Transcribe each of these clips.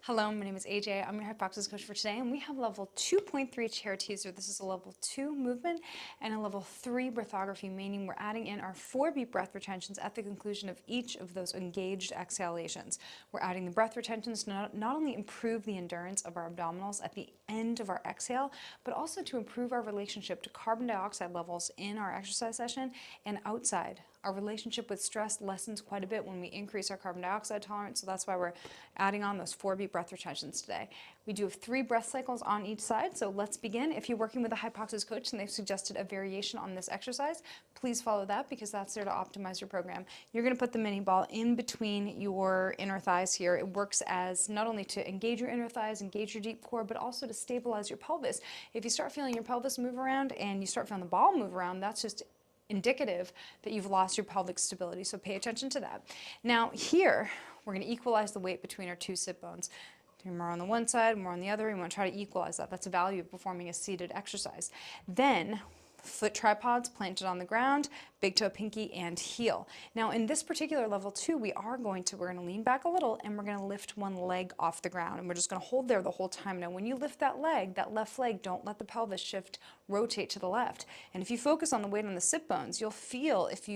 Hello, my name is AJ. I'm your hypoxia coach for today, and we have level 2.3 chair teaser. This is a level 2 movement and a level 3 breathography, meaning we're adding in our 4 beat breath retentions at the conclusion of each of those engaged exhalations. We're adding the breath retentions to not only improve the endurance of our abdominals at the end of our exhale, but also to improve our relationship to carbon dioxide levels in our exercise session and outside. Our relationship with stress lessens quite a bit when we increase our carbon dioxide tolerance, so that's why we're adding on those 4 beat breath retentions today. We do have 3 breath cycles on each side, so let's begin. If you're working with a hypoxia coach and they've suggested a variation on this exercise, please follow that because that's there to optimize your program. You're going to put the mini ball in between your inner thighs here. It works as not only to engage your inner thighs, engage your deep core, but also to stabilize your pelvis. If you start feeling your pelvis move around and you start feeling the ball move around, that's just indicative that you've lost your pelvic stability, so pay attention to that. Now here, we're going to equalize the weight between our 2 sit bones. More on the one side, more on the other. We want to try to equalize that. That's the value of performing a seated exercise. Then, foot tripods planted on the ground, big toe, pinky, and heel. Now in this particular level 2, we're going to lean back a little and we're going to lift one leg off the ground, and we're just going to hold there the whole time. Now when you lift that leg, that left leg, don't let the pelvis shift, rotate to the left. And if you focus on the weight on the sit bones, you'll feel if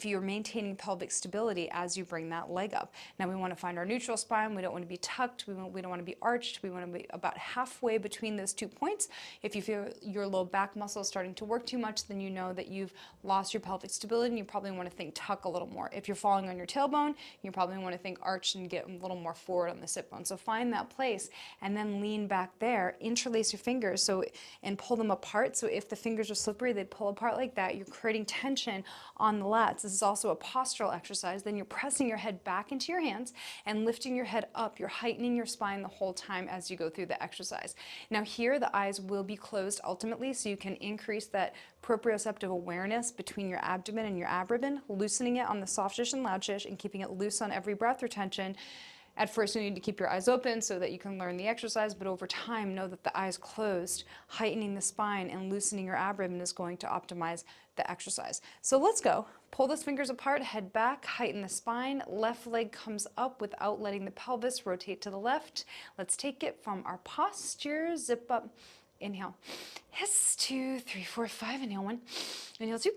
you're maintaining pelvic stability as you bring that leg up. Now we want to find our neutral spine. We don't want to be tucked. We don't want to be arched. We want to be about halfway between those 2 points. If you feel your low back muscle starting to work too much, then you know that you've lost your pelvic stability and you probably want to think tuck a little more. If you're falling on your tailbone, you probably want to think arch and get a little more forward on the sit bone. So find that place and then lean back there, interlace your fingers and pull them apart. So if the fingers are slippery, they pull apart like that. You're creating tension on the lats. This is also a postural exercise. Then you're pressing your head back into your hands and lifting your head up. You're heightening your spine the whole time as you go through the exercise. Now here, the eyes will be closed ultimately, so you can increase that proprioceptive awareness between your abdomen and your abdomen, loosening it on the soft tissue and loud tissue and keeping it loose on every breath retention. At first you need to keep your eyes open so that you can learn the exercise, but over time know that the eyes closed, heightening the spine and loosening your abdomen is going to optimize the exercise. So let's go. Pull those fingers apart, head back, heighten the spine, left leg comes up without letting the pelvis rotate to the left. Let's take it from our posture, zip up. Inhale. Hiss, 2, 3, 4, 5. Inhale, 1. Inhale, 2.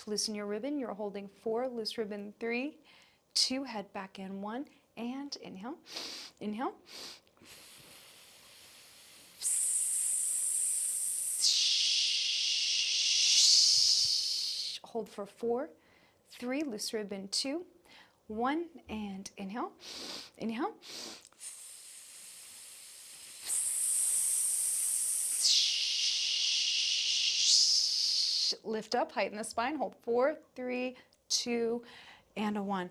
Loosen your ribbon. You're holding 4. Loose ribbon, 3, 2. Head back in, 1. And inhale. Inhale. Hold for 4, 3. Loose ribbon, 2. 1 and inhale, inhale. Lift up, heighten the spine, hold 4, 3, 2, and a 1.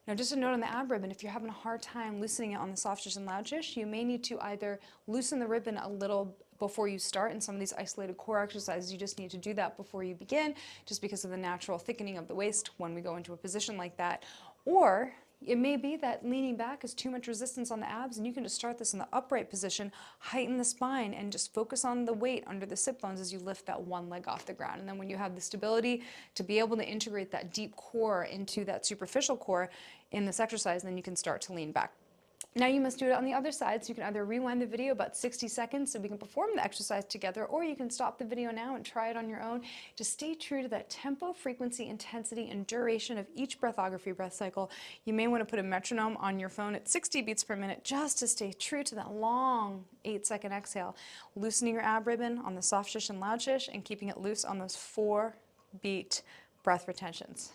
Now just a note on the ab ribbon, if you're having a hard time loosening it on the soft tissue and loud tissue, you may need to either loosen the ribbon a little before you start. In some of these isolated core exercises, you just need to do that before you begin, just because of the natural thickening of the waist when we go into a position like that. Or it may be that leaning back is too much resistance on the abs, and you can just start this in the upright position, heighten the spine, and just focus on the weight under the sit bones as you lift that one leg off the ground. And then when you have the stability to be able to integrate that deep core into that superficial core in this exercise, then you can start to lean back. Now you must do it on the other side, so you can either rewind the video about 60 seconds so we can perform the exercise together, or you can stop the video now and try it on your own. Just stay true to that tempo, frequency, intensity, and duration of each breathography breath cycle. You may want to put a metronome on your phone at 60 beats per minute just to stay true to that long 8-second exhale. Loosening your ab ribbon on the soft tissue and loud tissue and keeping it loose on those 4 beat breath retentions.